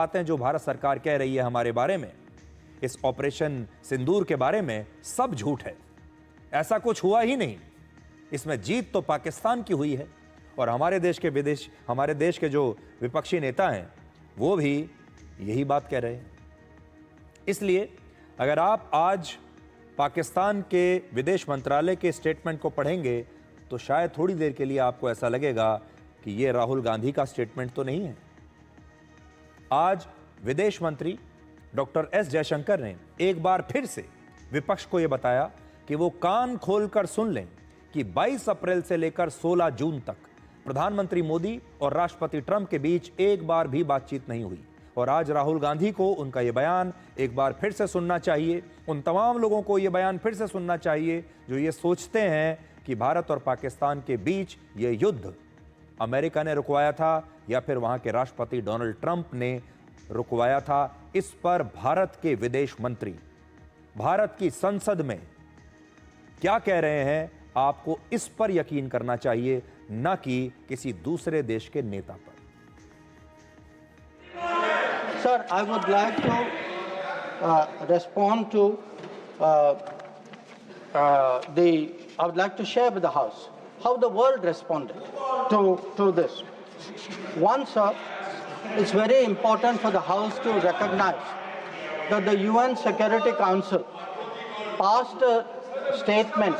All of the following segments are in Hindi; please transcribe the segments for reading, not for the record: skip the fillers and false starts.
बातें जो भारत सरकार कह रही है हमारे बारे में, इस ऑपरेशन सिंदूर के बारे में, सब झूठ है। ऐसा कुछ हुआ ही नहीं। इसमें जीत तो पाकिस्तान की हुई है और हमारे देश के जो विपक्षी नेता हैं वो भी यही बात कह रहे हैं। इसलिए अगर आप आज पाकिस्तान के विदेश मंत्रालय के स्टेटमेंट को पढ़ेंगे तो शायद थोड़ी देर के लिए आपको ऐसा लगेगा कि ये राहुल गांधी का स्टेटमेंट तो नहीं है। आज विदेश मंत्री डॉक्टर एस जयशंकर ने एक बार फिर से विपक्ष को यह बताया कि वो कान खोलकर सुन लें कि 22 अप्रैल से लेकर 16 जून तक प्रधानमंत्री मोदी और राष्ट्रपति ट्रंप के बीच एक बार भी बातचीत नहीं हुई। और आज राहुल गांधी को उनका यह बयान एक बार फिर से सुनना चाहिए। उन तमाम लोगों को यह बयान फिर से सुनना चाहिए जो ये सोचते हैं कि भारत और पाकिस्तान के बीच यह युद्ध अमेरिका ने रुकवाया था या फिर वहां के राष्ट्रपति डोनाल्ड ट्रंप ने रुकवाया था। इस पर भारत के विदेश मंत्री भारत की संसद में क्या कह रहे हैं, आपको इस पर यकीन करना चाहिए, न कि किसी दूसरे देश के नेता पर। Sir, I would like to respond to I would like to share with the House how the world responded to this. One, sir, it's very important for the House to recognize that the UN Security Council passed a statement.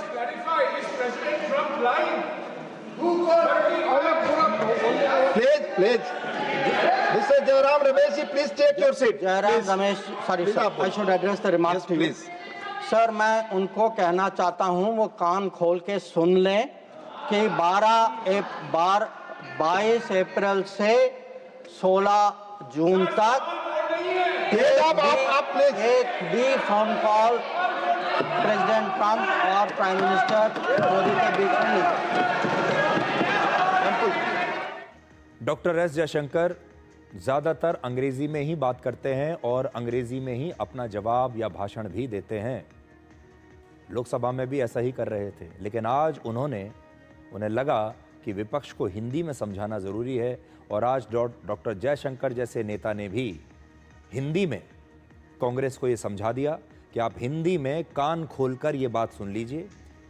Please. Mr. Jairam Ramesh, please take your seat. Jairam Ramesh, sorry sir, I should address the remarks to you. Please. Sir, मैं उनको कहना चाहता हूं वो कान खोल के सुन लें कि 22 अप्रैल से 16 जून तक एक भी फोन कॉल प्रेसिडेंट ट्रंप और प्राइम मिनिस्टर मोदी के बीच में नहीं। डॉक्टर एस जयशंकर ज़्यादातर अंग्रेज़ी में ही बात करते हैं और अंग्रेज़ी में ही अपना जवाब या भाषण भी देते हैं। लोकसभा में भी ऐसा ही कर रहे थे, लेकिन आज उन्हें लगा कि विपक्ष को हिंदी में समझाना ज़रूरी है और आज डॉक्टर जयशंकर जैसे नेता ने भी हिंदी में कांग्रेस को ये समझा दिया कि आप हिंदी में कान खोलकर ये बात सुन लीजिए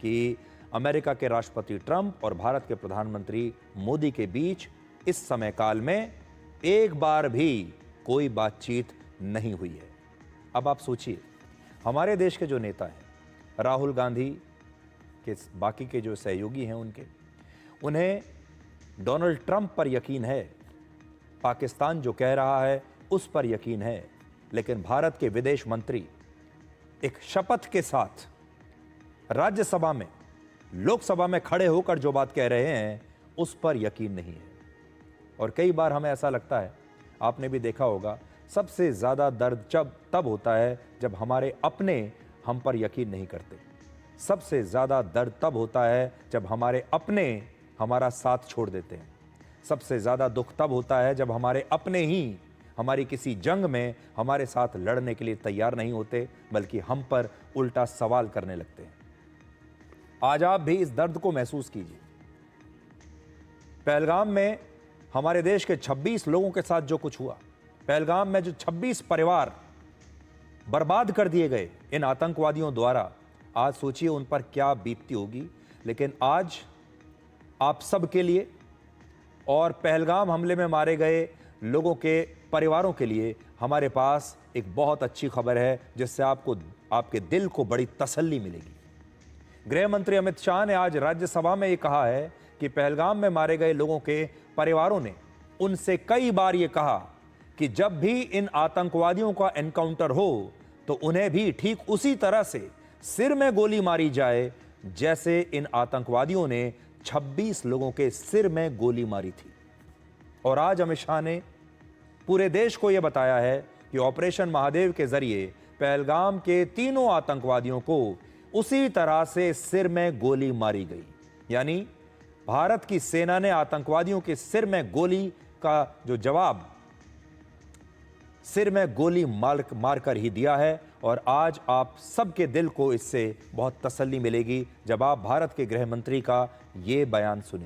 कि अमेरिका के राष्ट्रपति ट्रंप और भारत के प्रधानमंत्री मोदी के बीच इस समय काल में एक बार भी कोई बातचीत नहीं हुई है। अब आप सोचिए, हमारे देश के जो नेता हैं, राहुल गांधी के बाकी के जो सहयोगी हैं उन्हें डोनाल्ड ट्रंप पर यकीन है, पाकिस्तान जो कह रहा है उस पर यकीन है, लेकिन भारत के विदेश मंत्री एक शपथ के साथ राज्यसभा में, लोकसभा में खड़े होकर जो बात कह रहे हैं उस पर यकीन नहीं है। और कई बार हमें ऐसा लगता है, आपने भी देखा होगा, सबसे ज़्यादा दर्द तब होता है जब हमारे अपने हम पर यकीन नहीं करते। सबसे ज़्यादा दर्द तब होता है जब हमारे अपने हमारा साथ छोड़ देते हैं। सबसे ज़्यादा दुख तब होता है जब हमारे अपने ही हमारी किसी जंग में हमारे साथ लड़ने के लिए तैयार नहीं होते, बल्कि हम पर उल्टा सवाल करने लगते हैं। आज आप भी इस दर्द को महसूस कीजिए। पहलगाम में हमारे देश के 26 लोगों के साथ जो कुछ हुआ, पहलगाम में जो 26 परिवार बर्बाद कर दिए गए इन आतंकवादियों द्वारा, आज सोचिए उन पर क्या बीतती होगी। लेकिन आज आप सब के लिए और पहलगाम हमले में मारे गए लोगों के परिवारों के लिए हमारे पास एक बहुत अच्छी खबर है जिससे आपके दिल को बड़ी तसल्ली मिलेगी। गृह मंत्री अमित शाह ने आज राज्यसभा में ये कहा है कि पहलगाम में मारे गए लोगों के परिवारों ने उनसे कई बार ये कहा कि जब भी इन आतंकवादियों का एनकाउंटर हो तो उन्हें भी ठीक उसी तरह से सिर में गोली मारी जाए जैसे इन आतंकवादियों ने 26 लोगों के सिर में गोली मारी थी। और आज अमित शाह ने पूरे देश को यह बताया है कि ऑपरेशन महादेव के जरिए पहलगाम के तीनों आतंकवादियों को उसी तरह से सिर में गोली मारी गई। यानी भारत की सेना ने आतंकवादियों के सिर में गोली का जो जवाब सिर में गोली मारकर ही दिया है। और आज आप सबके दिल को इससे बहुत तसल्ली मिलेगी जब आप भारत के गृह मंत्री का ये बयान सुनेंगे।